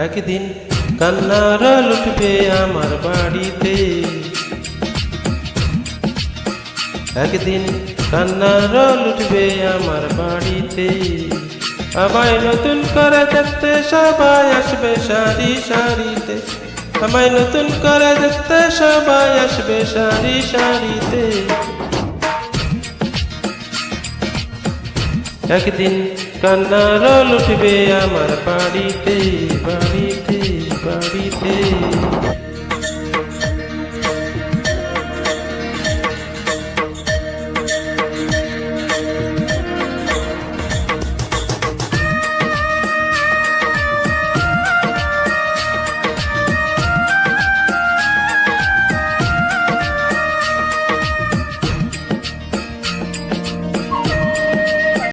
একদিন কান্নার লুটবে আমার বাড়িতে, একদিন কান্নার লুটবে আমার বাড়িতে। আমায় নতুন করে দেখতে সবাই আসবে সারি সারিতে, আমায় নতুন করে দেখতে সবাই আসবে সারি সারিতে। একদিন কান্নার লুটবে আমার বাড়িতে, বাড়িতে, বাড়িতে।